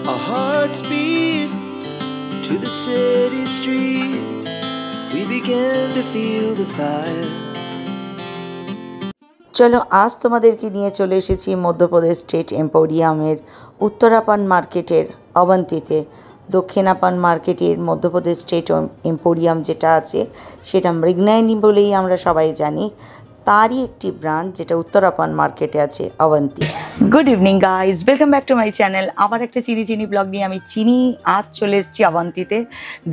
Our hearts beat to the city streets. We began to feel the fire. চলো আজ তোমাদেরকে নিয়ে চলে এসেছি মধ্যপ্রদেশ স্টেট এম্পোরিয়ামের উত্তরাপান মার্কেটের অবন্তিতে। দক্ষিণাপান মার্কেটের মধ্যপ্রদেশ স্টেট এম্পোরিয়াম যেটা আছে সেটা মৃগনয়নী বলেই আমরা সবাই জানি, তারই একটি ব্রাঞ্চ যেটা উত্তরাপান মার্কেটে আছে, Abanti. Good evening guys, welcome back to my channel. আবার একটা চিনি ব্লগ নিয়ে আমি আজ চলে এসেছি অবন্তিতে।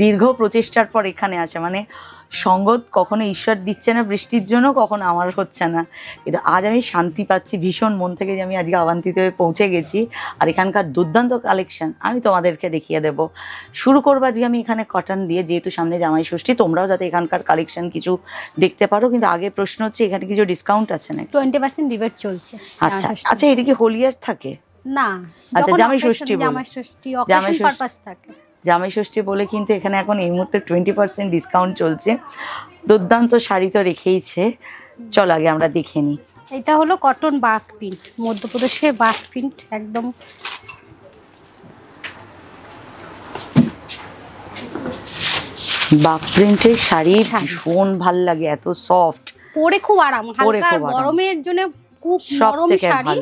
দীর্ঘ প্রচেষ্টার পর এখানে আসে, মানে সঙ্গত কখনো ঈশ্বর দিচ্ছে না বৃষ্টির জন্য, কখনো আমার হচ্ছে না, কিন্তু আজ আমি শান্তি পাচ্ছি ভীষণ মন থেকে যে আমি আজকে অবন্তিতে পৌঁছে গেছি। আর এখানকার দুর্দান্ত কালেকশন আমি তোমাদেরকে দেখিয়ে দেব। শুরু করবো আজকে আমি এখানে কটন দিয়ে, যেহেতু সামনে জামাই ষষ্ঠী, তোমরাও যাতে এখানকার কালেকশন কিছু দেখতে পারো। কিন্তু আগে প্রশ্ন হচ্ছে এখানে কিছু ডিসকাউন্ট আছে না? 20% রিবেট চলছে। আচ্ছা আচ্ছা, এটা কি হোলিয়ার থাকে? না, আচ্ছা জামাই ষষ্ঠী বলে, অকেশন পারপাস থাকে। জামাই ষষ্ঠী বলে কিন্তু এখানে এখন এই মুহূর্তে 20% ডিসকাউন্ট চলছে। দুর্দান্ত শাড়ি তো রেখেইছে, চল আগে আমরা দেখে নিই। এটা হলো কটন বাক প্রিন্ট, মধ্যপ্রদেশের বাক প্রিন্ট, একদম বাক প্রিন্টের শাড়ি ভীষণ ভাল লাগে, এত সফট, পরে খুব আরাম, হালকা গরমের জন্য খুব নরম শাড়ি,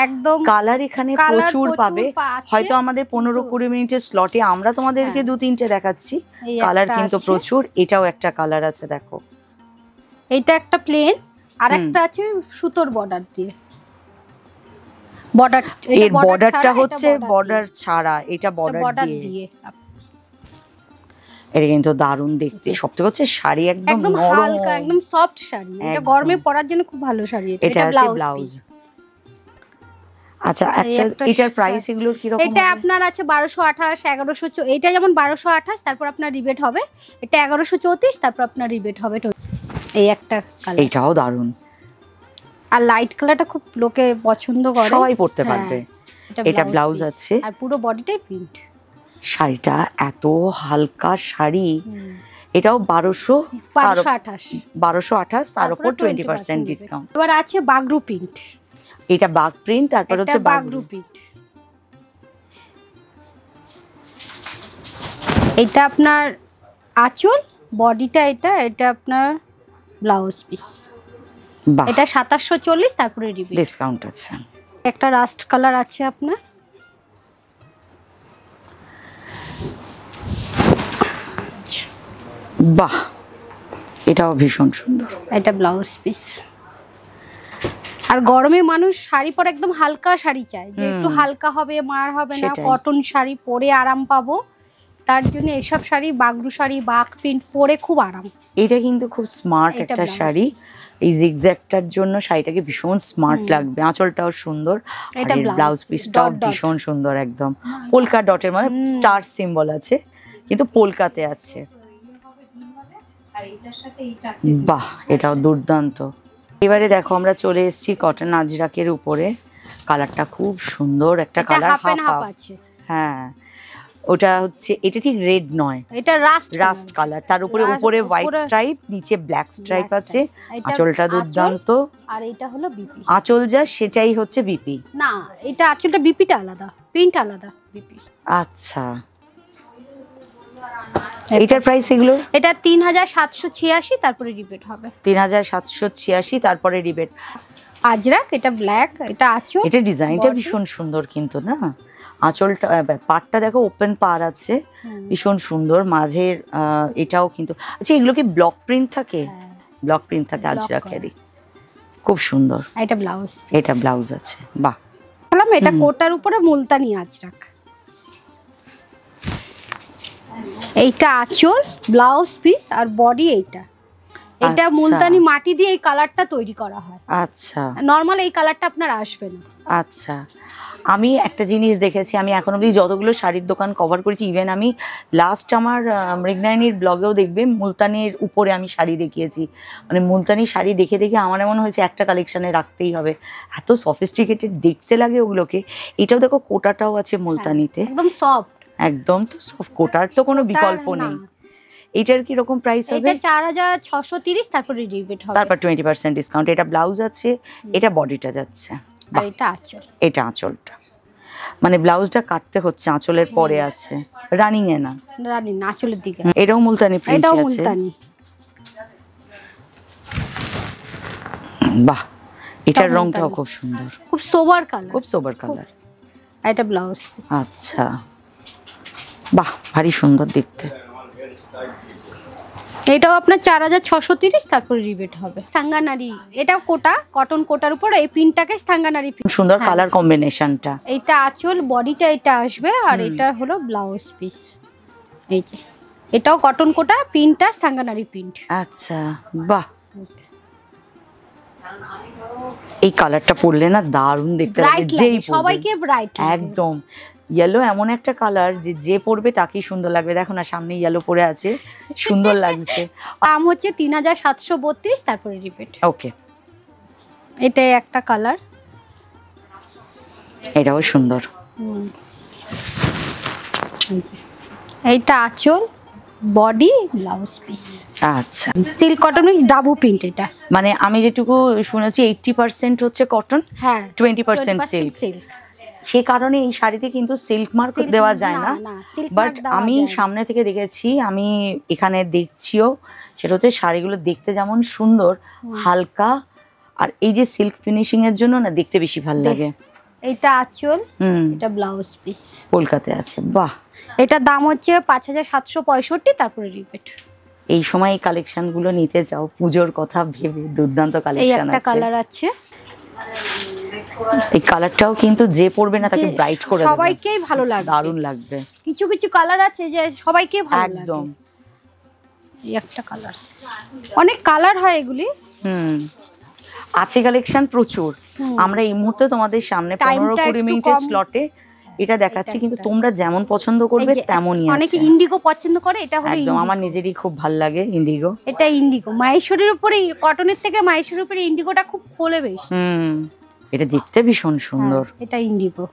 একদম কালার এখানে প্রচুর পাবে। হয়তো আমাদের 15-20 মিনিটের স্লটে আমরা তোমাদেরকে 2-3টে দেখাচ্ছি, কালার কিন্তু প্রচুর। এটাও একটা কালার আছে, দেখো এইটা একটা প্লেন, আর একটা আছে সুতোর বর্ডার দিয়ে। বর্ডার, এর বর্ডারটা হচ্ছে বর্ডার ছাড়া, এটা বর্ডার দিয়ে। এটা কিন্তু দারুণ দেখতে। সবথেকে হচ্ছে শাড়ি একদম নরম, হালকা, একদম সফট শাড়ি। এটা গরমে পরার জন্য খুব ভালো শাড়ি। এটা ব্লাউজ। আচ্ছা, এটার প্রাইস এগুলো কি রকম? এটা আপনার আছে 1228, 1100। এটা যেমন 1228, তারপর আপনার রিবেট হবে। এটা 1134, তারপর আপনার রিবেট হবে। এই একটা কালার, এটাও দারুণ। আর লাইট কালারটা খুব লোকে পছন্দ করে, সবাই পরতে পারবে। এটা ব্লাউজ আছে, আর পুরো বডিটাই প্রিন্ট। শাড়িটা এত হালকা শাড়ি। এটাও 1228, তার উপর 20% ডিসকাউন্ট। এবার আছে বাগরু প্রিন্ট। এটা বাগ প্রিন্ট, তারপর হচ্ছে বাগরু প্রিন্ট। এটা আপনার আঁচল, বডিটা এটা আপনার ব্লাউজ পিস। এটা 2740, তারপরে ডিসকাউন্ট আছে। একটা রাস্ট কালার আছে আপনার, বাহ, এটাও ভীষণ সুন্দর। এটা ব্লাউজ পিস। আর গরমে মানুষ শাড়ি পরে একদম হালকা শাড়ি চায়, যে একটু হালকা হবে, মার হবে না, কটন শাড়ি পরে আরাম পাবো, তার জন্য এইসব শাড়ি, বাগরু শাড়ি, বাক প্রিন্ট পরে খুব আরাম। এটা কিন্তু খুব স্মার্ট একটা শাড়ি। এই জিগজ্যাগটার জন্য শাড়িটাকে ভীষণ স্মার্ট লাগবে। আঁচলটাও সুন্দর, আর ব্লাউজ পিসটাও ভীষণ সুন্দর, একদম পোলকা ডটের মধ্যে স্টার সিম্বল আছে, কিন্তু পোলকাতে আছে। বাহ, এটাও দুর্দান্ত। এবারে দেখো আমরা চলে এসেছি কটন আজরাকের উপরে। কালারটা খুব সুন্দর একটা কালার, হাফ আছে। হ্যাঁ, ওটা হচ্ছে, এটা ঠিক রেড নয়, এটা রাস্ট কালার, তার উপরে হোয়াইট স্ট্রাইপ, নিচে ব্ল্যাক স্ট্রাইপ আছে। আঁচলটা দুর্দান্ত। আর এটা হলো বিপি। আঁচল যা সেটাই হচ্ছে বিপি না, এটা আঁচলটা বিপিটা আলাদা, প্রিন্ট আলাদা, বিপি। আচ্ছা, এটার প্রাইস এগুলো? এটা 3786, তারপরে রিবেট হবে 3786, তারপরে রিবেট। আজরাক, এটা ব্ল্যাক, এটা আঁচল। এটা ডিজাইনটা ভীষণ সুন্দর কিন্তু না, আঁচলটা, পাড়টা দেখো ওপেন পাড় আছে, ভীষণ সুন্দর। মাঝের এটাও কিন্তু, আচ্ছা এগুলো কি ব্লক প্রিন্ট থাকে? ব্লক প্রিন্ট থাকে আজরাকেরই, খুব সুন্দর। এটা ব্লাউজ, এটা ব্লাউজ আছে। বাহ, এটা কোটার উপরে মুলতানি আজরাক। এইটা আঁচল, ব্লাউজ পিস, আর বডি এইটা। এটা মুলতানি মাটি দিয়ে এই কালারটা তৈরি করা হয়। আচ্ছা, নরমাল এই কালারটা আপনার আসবে না। আচ্ছা, আমি একটা জিনিস দেখেছি, আমি এখন অবধি যতগুলো শাড়ির দোকান কভার করেছি, ইভেন আমি লাস্ট আমার মৃগনয়নীর ব্লগেও দেখবে মুলতানির উপরে আমি শাড়ি দেখিয়েছি। মানে মুলতানি শাড়ি দেখে দেখে আমার এমন হয়েছে একটা কালেকশানে রাখতেই হবে, এত সফিস্টিকেটেড দেখতে লাগে ওগুলোকে। এটাও দেখো কোটাটাও আছে মুলতানিতে, একদম সফট, একদম তো সফট, কোটার তো কোনো বিকল্প নেই। এটার কি রকম প্রাইস হবে? এটা 4630, তারপরে রিবেট হবে, তারপর 20% ডিসকাউন্ট। এটা ব্লাউজ আছে, এটা বডিটা যাচ্ছে, আর এটা আঁচল। এটা আঁচলটা। মানে ব্লাউজটা কাটতে হচ্ছে, আঁচলের পরে আছে, রানিং এ না, রানিং আঁচলের দিকে। এটাও মুলতানি প্রিন্ট আছে, এটাও মুলতানি। বাহ, এটার রংটাও খুব সুন্দর, খুব সোবার কালার, খুব সোবার কালার। এটা ব্লাউজ। আচ্ছা, বাহ, ভারী সুন্দর দেখতে। এটাও আপনার 4630, তারপরে রিবেট হবে। সাঙ্গানারি, এটাও কোটা, কটন কোটার উপর এই পিনটাকে সাঙ্গানারি পিন। সুন্দর কালার কম্বিনেশনটা। এইটা আঁচল, বডিটা এটা আসবে, আর এটা হলো ব্লাউজ পিস। এই যে এটাও কটন কোটা, পিনটা সাঙ্গানারি প্রিন্ট। আচ্ছা, বাহ, এই কালারটা পরলে না দারুণ দেখতে লাগে, যেই সবাইকে ব্রাইট একদম। ইয়েলো এমন একটা কালার যে পরবে তাকেই সুন্দর লাগবে। দেখো না, সামনে ইয়েলো পরে আছে, সুন্দর লাগছে। দাম হচ্ছে 3732, তারপরে রিপিট। ওকে, এটাই একটা কালার, এটাও সুন্দর। এইটা আঁচল, বডি, ব্লাউজ পিস। আচ্ছা, সিল্ক কটন ডাবু প্রিন্ট। এটা মানে আমি যেটুকু শুনেছি 80% হচ্ছে কটন, হ্যাঁ 20% সিল্ক। সেই কারণে এই শাড়িতে কিন্তু সিল্ক মার্ক দেওয়া যায় না, বাট আমি সামনে থেকে দেখেছি, আমি এখানে দেখছিও, সেটা হচ্ছে শাড়িগুলো দেখতে যেমন সুন্দর, হালকা, আর এই যে সিল্ক ফিনিশিং এর জন্য না দেখতে বেশি ভালো লাগে। এটা আঁচল, এটা ব্লাউজ পিস, কলকাতায় আছে। বাহ, এটার দাম হচ্ছে 5765, তারপরে রিপিট। এই সময় এই কালেকশন গুলো নিতে চাও, পুজোর কথা ভেবে দুর্দান্ত কালেকশন আছে। এই একটা কালার আছে, এই কালারটাও কিন্তু যে পরবে না তাকে ব্রাইট করে দেবে, সবাইকেই ভালো লাগবে, দারুণ লাগবে। কিছু কিছু কালার আছে যে সবাইকে ভালো লাগে একদম। এই একটা কালার, অনেক কালার হয় এগুলি। আছে কালেকশন প্রচুর। আমরা এই মুহূর্তে তোমাদের সামনে 15-20 মিনিটের স্লটে এটা দেখাচ্ছি, কিন্তু তোমরা যেমন পছন্দ করবে তেমনই আছে। অনেকে ইন্ডিগো পছন্দ করে, এটা হলো একদম, আমার নিজেরই খুব ভালো লাগে ইন্ডিগো। এটা ইন্ডিগো, মাহেশ্বরীর উপরে, কটনের থেকে মাহেশ্বরীর উপরে ইন্ডিগোটা খুব ফলে বেশি। এটা দেখতে ভীষণ সুন্দর। এটা ইন্ডিগো।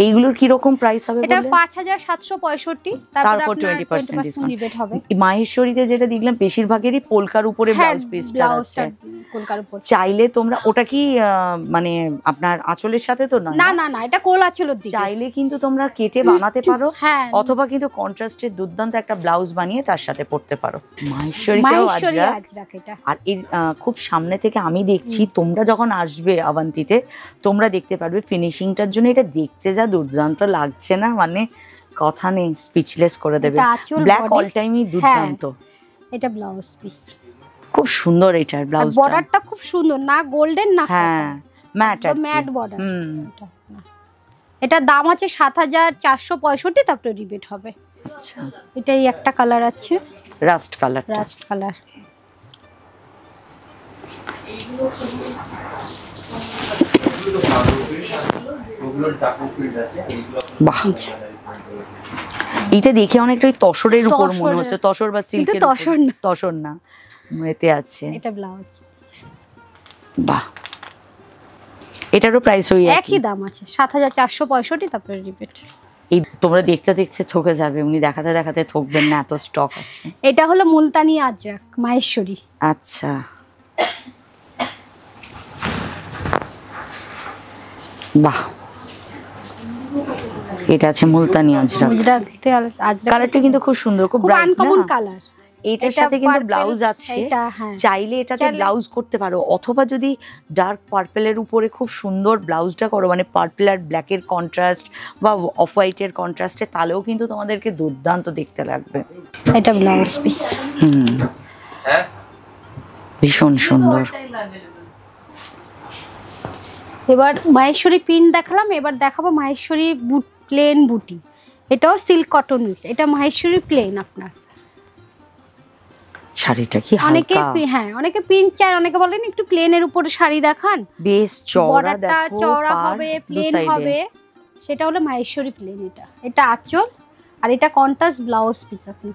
এইগুলোর কি রকম প্রাইস হবে? এটা 5765, তারপর 20% ডিসকাউন্ট হবে। মাহেশ্বরীতে যেটা দেখলাম বেশিরভাগেরই পোলকার উপরে ব্লাউজ পিসটা আছে, পোলকার উপর। চাইলে তোমরা ওটা কি মানে আপনার আঁচলের সাথে তো না? না না না, এটা কোল আঁচলের দিকে। চাইলে কিন্তু তোমরা কেটে বানাতে পারো, অথবা কিন্তু কন্ট্রাস্টের দুর্দান্ত একটা ব্লাউজ বানিয়ে তার সাথে পরতে পারো। মাহেশ্বরীতেও আজরাক। আর এর খুব সামনে থেকে আমি দেখছি, তোমরা যখন আসবে আভান্তিতে তোমরা দেখতে পারবে ফিনিশিংটার জন্য এটা দেখতে যা দুর্দান্ত লাগছে না, মানে কথা নেই, স্পিচলেস করে দেবে। ব্ল্যাক অল টাইমই দুর্দান্ত। এটা ব্লাউজ পিস খুব সুন্দর, এটার ব্লাউজটা, বর্ডারটা খুব সুন্দর, না গোল্ডেন না, হ্যাঁ ম্যাট বর্ডার। এটার দাম আছে 7465, তারপরে রিবেট হবে। আচ্ছা, এটাই একটা কালার আছে, রাস্ট কালার। Rushed colour. বাহ, এটা দেখে অনেকটা তসরের উপর মনে হচ্ছে, তসর বা সিল্কের। তসর না, এতে আছে। এটা ব্লাউজ। বাহ, এটারও প্রাইস ওই একই দাম আছে 7465, তারপরে রিপিট। এই তোমরা দেখতে দেখতে থকে যাবে, উনি দেখাতে দেখাতে থকবেন না, এত স্টক আছে। এটা হলো মুলতানি আজরাক মাহেশ্বরী। আচ্ছা, বাহ, এটা আছে মুলতানি আজরাক। কালারটা কিন্তু খুব সুন্দর, খুব ব্রাইট না কালার। এটার সাথে কিন্তু ব্লাউজ আছে, চাইলে এটাতে ব্লাউজ করতে পারো, অথবা যদি ডার্ক পার্পেলের উপরে খুব সুন্দর ব্লাউজটা করো, মানে পার্পল আর ব্ল্যাকের কন্ট্রাস্ট বা অফ হোয়াইটের কন্ট্রাস্টে, তাহলেও কিন্তু তোমাদেরকে দুর্দান্ত দেখতে লাগবে। এটা ব্লাউজ পিস, ভীষণ সুন্দর। এবার মাহেশ্বরী পিন দেখালাম, এবার দেখাবো মাহেশ্বরী প্লেন বুটি। এটাও সিল্ক কটন, এটা মাহেশ্বরী প্লেন। আপনার শাড়িটা কি হালকা, অনেকে পিন চায়, অনেকে বলেন একটু প্লেনের উপরে শাড়ি দেখান, বেশ চওড়া, দেখো চওড়া হবে, প্লেন হবে, সেটা হলো মাহেশ্বরী প্লেন। এটা আঁচল, আর এটা কন্ট্রাস্ট ব্লাউজ পিস। আপনি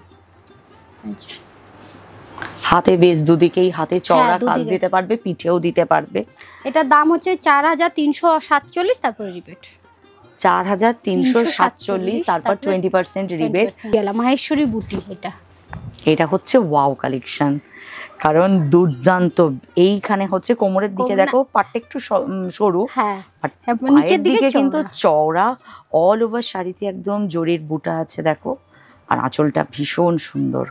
হাতে বেশ দুদিকেই হাতে চওড়া কাজ দিতে পারবে, পিঠেও দিতে পারবে। এটার দাম হচ্ছে 4347, তারপরে রিবেট। 4347, তারপর 20% রিবেট। মাহেশ্বরী বুটি, এটা হচ্ছে ওয়াও কালেকশন, কারণ দুর্দান্ত। এইখানে হচ্ছে কোমরের দিকে দেখো পাটটা একটু সরু, পায়ের দিকে কিন্তু চওড়া। অল ওভার শাড়িতে একদম জরির বুটা আছে দেখো, আর আঁচলটা ভীষণ সুন্দর।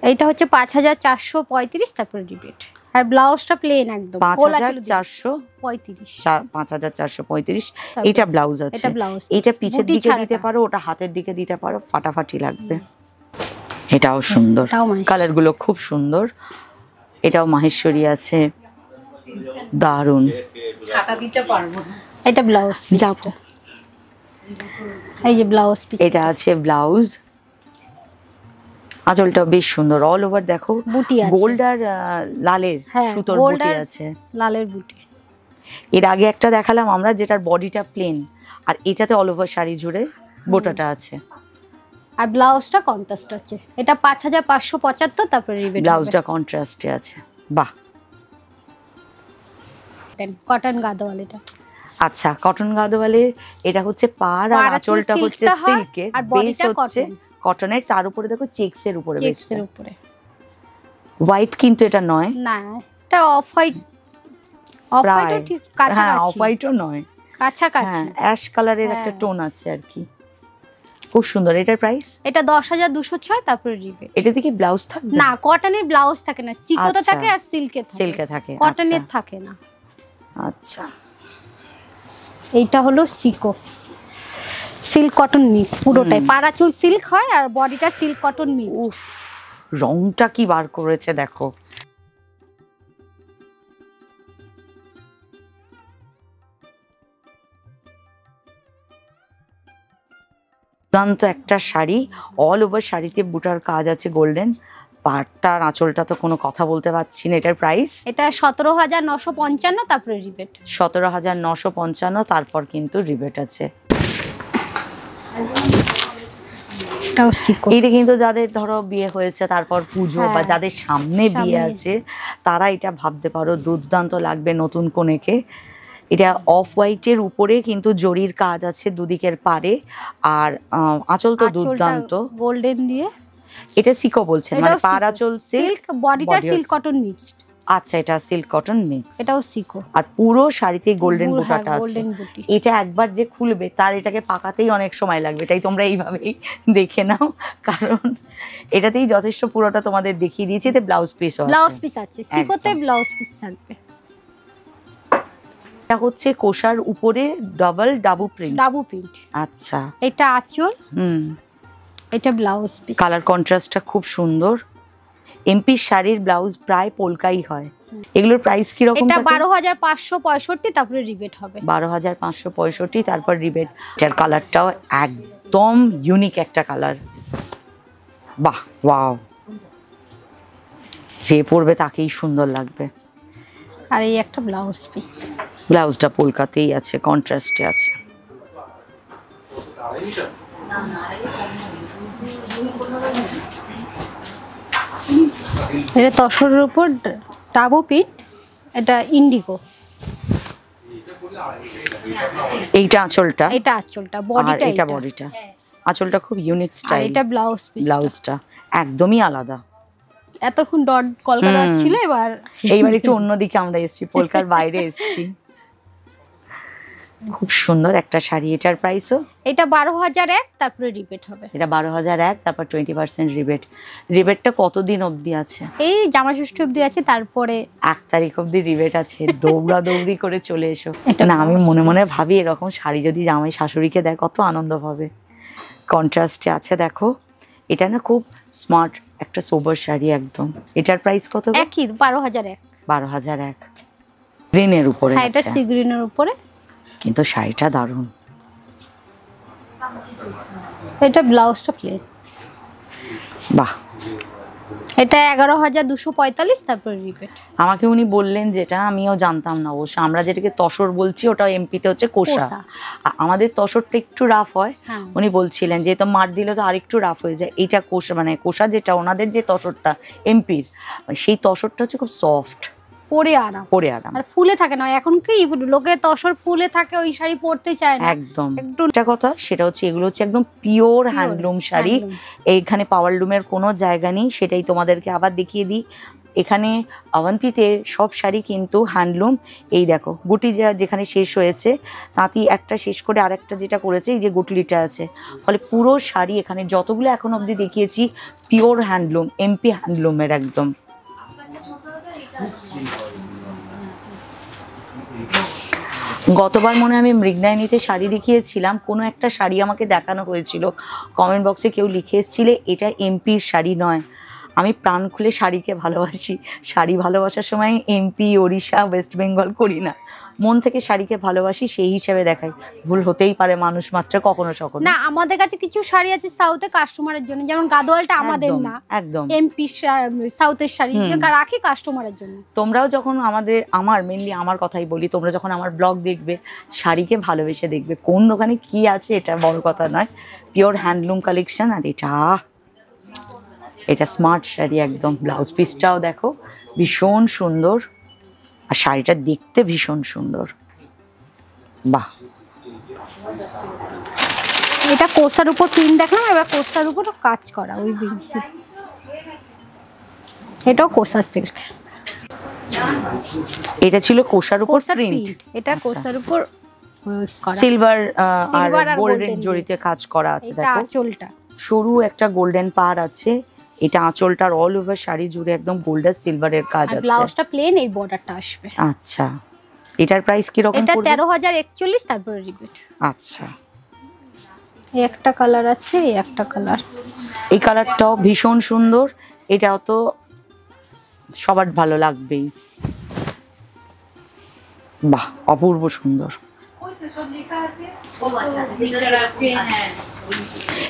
এইটা হচ্ছে 5435, তারপরে রিবেট। আর ব্লাউজটা প্লেন একদম 5435। এটা ব্লাউজ আছে, এটা পিছের দিকে দিতে পারো, ওটা হাতের দিকে দিতে পারো, ফাটাফাটি লাগবে। এটাও সুন্দর, কালার গুলো খুব সুন্দর। এটাও মাহেশ্বরী আছে, দারুন। ছাতা দিতে পারবো। এটা ব্লাউজ, এই যে ব্লাউজ পিস, এটা আছে ব্লাউজ। আঁচলটা বেশ সুন্দর, অল ওভার দেখো গোল্ড আর লালের সুতোর বুটি আছে, লালের বুটি। এর আগে একটা দেখালাম আমরা যেটার বডিটা প্লেন, আর এটাতে অল ওভার শাড়ি জুড়ে বোটাটা আছে। আর ব্লাউজটা কন্ট্রাস্ট আছে, এটা 5575, তারপরে রিবেট। ব্লাউজটা কন্ট্রাস্টে আছে, বাহ। কটন গাদোয়াল এটা। আচ্ছা, কটন গাদোয়ালের এটা হচ্ছে পাড়, আর আঁচলটা হচ্ছে সিল্কের, আর বডিটা হচ্ছে কটনের, তার উপরে দেখো চেকসের উপরে, চেকসের উপরে হোয়াইট, কিন্তু এটা নয়, না এটা অফ হোয়াইট। অফ হোয়াইটও ঠিক কাছাকাছি, হ্যাঁ অফ হোয়াইটও নয়, কাছাকাছি, হ্যাঁ অ্যাশ কালারের একটা টোন আছে আর কি, খুব সুন্দর। এটার প্রাইস এটা 10206, তারপরে রিবেট। এটা থেকে ব্লাউজ থাকবে না, কটনের ব্লাউজ থাকে না, চিকোতে থাকে আর সিল্কে থাকে, কটনের থাকে না। আচ্ছা, এইটা হলো সিকো, সিল্ক কটন মিক্স পুরোটাই, পারাচুল সিল্ক হয় আর বডিটা সিল্ক কটন মিক্স। উফ, রংটা কি বার করেছে দেখো। দুর্দান্ত একটা শাড়ি, অল ওভার শাড়িতে বুটার কাজ আছে গোল্ডেন, পাড়টার আঁচলটা তো কোনো কথা বলতে পারছি না। এটার প্রাইস এটা 17955, তারপরে রিবেট 17955, তারপর কিন্তু রিবেট আছে। এটা কিন্তু যাদের ধরো বিয়ে হয়েছে, তারপর পুজো বা যাদের সামনে বিয়ে আছে, তারা এটা ভাবতে পারো, দুর্দান্ত লাগবে নতুন কনেকে। এটা অফ হোয়াইটের উপরে কিন্তু জরির কাজ আছে দুদিকের পারে, আর আঁচল তো দুর্দান্ত গোল্ডেন দিয়ে। এটা সিকো বলছেন, মানে পার আঁচল সিল্ক, বডিটা সিল্ক কটন মিক্সড। আচ্ছা, এটা সিল্ক কটন মিক্স, এটাও সিকো। আর পুরো শাড়িতে গোল্ডেন বুটাটা আছে। এটা একবার যে খুলবে তার এটাকে পাকাতেই অনেক সময় লাগবে, তাই তোমরা এইভাবেই দেখে নাও, কারণ এটাতেই যথেষ্ট পুরোটা তোমাদের দেখিয়ে দিয়েছি। এতে ব্লাউজ পিস আছে, ব্লাউজ পিস আছে, সিকোতে ব্লাউজ পিস থাকবে। এটা হচ্ছে কোষার উপরে ডাবল প্রিন্ট। আচ্ছা, এটা আঁচল, এটা ব্লাউজ পিস। কালার কন্ট্রাস্টটা খুব সুন্দর। এমপি শাড়ির ব্লাউজ প্রায় পোলকাই হয়। এগুলোর প্রাইস কি রকম? এটা 12565, তারপরে রিবেট হবে 12565, তারপর রিবেট। এটার কালারটাও একদম ইউনিক একটা কালার, বাহ ওয়াও, যে পরবে তাকেই সুন্দর লাগবে। আর এই একটা ব্লাউজ পিস, ব্লাউজটা পোলকাতেই আছে, কন্ট্রাস্টে আছে। এটা তসরের উপর ডাবু প্রিন্ট, এটা ইন্ডিগো। এইটা আঁচলটা, এটা আঁচলটা, বডিটা, এটা বডিটা। আঁচলটা খুব ইউনিক স্টাইল। এটা ব্লাউজ পিস, ব্লাউজটা একদমই আলাদা। এতক্ষণ ডট কলকাতা ছিল, এইবার একটু অন্যদিকে আমরা এসেছি, কলকাতার বাইরে এসেছি। খুব সুন্দর একটা শাড়ি। এটার প্রাইসও এটা 12001, তারপরে রিবেট হবে। এটা 12001, তারপর 20% রিবেট। রিবেটটা কতদিন অবধি আছে? এই জামা ষষ্ঠী অবধি আছে, তারপরে 1 তারিখ অবধি রিবেট আছে। দৌড়াদৌড়ি করে চলে এসো। না, আমি মনে মনে ভাবি এরকম শাড়ি যদি জামাই শাশুড়িকে দেয় কত আনন্দ পাবে। কন্ট্রাস্টে আছে দেখো, এটা না খুব স্মার্ট একটা সোবার শাড়ি একদম। এটার প্রাইস কত? একই 12001। 12001 গ্রিনের উপরে আছে। এটা সি গ্রিনের উপরে, কিন্তু শাড়িটা দারুণ। এটা ব্লাউজটা প্লেন, বাহ। এটা 11245, তারপর রিবেট। আমাকে উনি বললেন, যেটা আমিও জানতাম না অবশ্য, আমরা যেটাকে তসর বলছি ওটা এমপিতে হচ্ছে কোষা। আমাদের তসরটা একটু রাফ হয়, উনি বলছিলেন যেহেতু মার দিলে তো আরেকটু রাফ হয়ে যায়। এইটা কোষা, মানে কোষা যেটা ওনাদের যে তসরটা এমপির, সেই তসরটা হচ্ছে খুব সফট, পরে আরাম, পরে আরাম। আর ফুলে থাকে না, এখন কি লোকে তসর ফুলে থাকে, ওই শাড়ি পরতে চায় না একদম। একটা কথা সেটা হচ্ছে এগুলো হচ্ছে একদম পিওর হ্যান্ডলুম শাড়ি। এইখানে পাওয়ার লুমের কোনো জায়গা নেই, সেটাই তোমাদেরকে আবার দেখিয়ে দিই। এখানে অবন্তীতে সব শাড়ি কিন্তু হ্যান্ডলুম। এই দেখো গুটি যেখানে শেষ হয়েছে, তাঁতি একটা শেষ করে আরেকটা যেটা করেছে, এই যে গুটলিটা আছে, ফলে পুরো শাড়ি এখানে যতগুলো এখন অবধি দেখিয়েছি পিওর হ্যান্ডলুম, এমপি হ্যান্ডলুমের একদম। গতবার মনে আমি মৃগনায়নীতে শাড়ি দেখিয়েছিলাম, কোনো একটা শাড়ি আমাকে দেখানো হয়েছিল, কমেন্ট বক্সে কেউ লিখে এসেছিলে এটা এমপির শাড়ি নয়। আমি প্রাণ খুলে শাড়িকে ভালোবাসি, শাড়ি ভালোবাসার সময় এমপি, ওড়িশা, ওয়েস্ট বেঙ্গল করি না, মন থেকে শাড়িকে ভালোবাসি সেই হিসাবে দেখাই। ভুল হতেই পারে মানুষ মাত্র কখনো সখনো। না, আমাদের কাছে কিছু শাড়ি আছে সাউথে কাস্টমারের জন্য, যেমন গাদোয়ালটা আমাদের না, একদম এমপি সাউথের শাড়ি রাখি কাস্টমারের জন্য। তোমরাও যখন আমার মেনলি আমার কথাই বলি, তোমরা যখন আমার ব্লগ দেখবে শাড়িকে ভালোবেসে দেখবে, কোন দোকানে কি আছে এটা বড় কথা নয়, পিওর হ্যান্ডলুম কালেকশন। আর এটা স্মার্ট শাড়ি একদম। ব্লাউজ পিসটাও দেখো ভীষণ সুন্দর, আর শাড়িটা দেখতে ভীষণ সুন্দর। বাহ, এটা কোসার উপর প্রিন্ট দেখলাম, এবার কোসার উপর কাজ করা ওই প্রিন্ট, এটাও কোসা সিল্ক। এটা ছিল কোসার উপর প্রিন্ট, এটা কোসার উপর সিলভার আর গোল্ডেন জড়িতে কাজ করা আছে। দেখো আঁচলটা সরু একটা গোল্ডেন পার আছে, এটা আঁচলটার অল ওভার শাড়ি জুড়ে একদম গোল্ড আর সিলভারের কাজ আছে। ব্লাউজটা প্লেন, এই বর্ডারটা আসবে। আচ্ছা, এটার প্রাইস কি রকম এটা পড়বে? 13,041, তারপরে রিপিট। আচ্ছা, এই একটা কালার আছে, এই একটা কালার, এই কালারটাও ভীষণ সুন্দর, এটাও তো সবার ভালো লাগবেই। বাহ, অপূর্ব সুন্দর।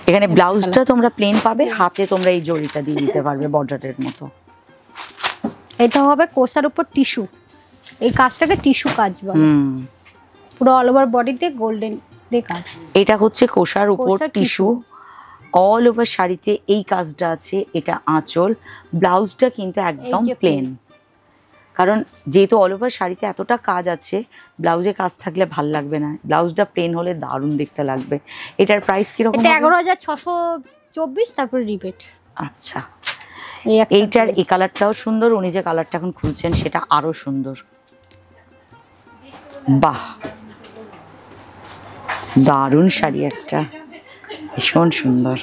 এখানে ব্লাউজটা তোমরা প্লেন পাবে, হাতে তোমরা এই জড়িটা দিয়ে দিতে পারবে বর্ডারের মতো। এটা হবে কোসার উপর টিস্যু, এই কাজটাকে টিস্যু কাজ বলে। পুরো অল ওভার বডিতে গোল্ডেন দিয়ে কাজ। এটা হচ্ছে কোসার উপর টিস্যু, অল ওভার শাড়িতে এই কাজটা আছে। এটা আঁচল, ব্লাউজটা কিন্তু একদম প্লেন, কারণ যেহেতু অল ওভার শাড়িতে এতটা কাজ আছে, ব্লাউজে কাজ থাকলে ভাল লাগবে না, ব্লাউজটা প্লেন হলে দারুণ দেখতে লাগবে। এটার প্রাইস কিরকম? এটা 11,624, তারপর রিপিট। আচ্ছা, এইটার এই কালারটাও সুন্দর, উনি যে কালারটা এখন খুলছেন সেটা আরো সুন্দর। বাহ, দারুণ শাড়ি একটা, ভীষণ সুন্দর।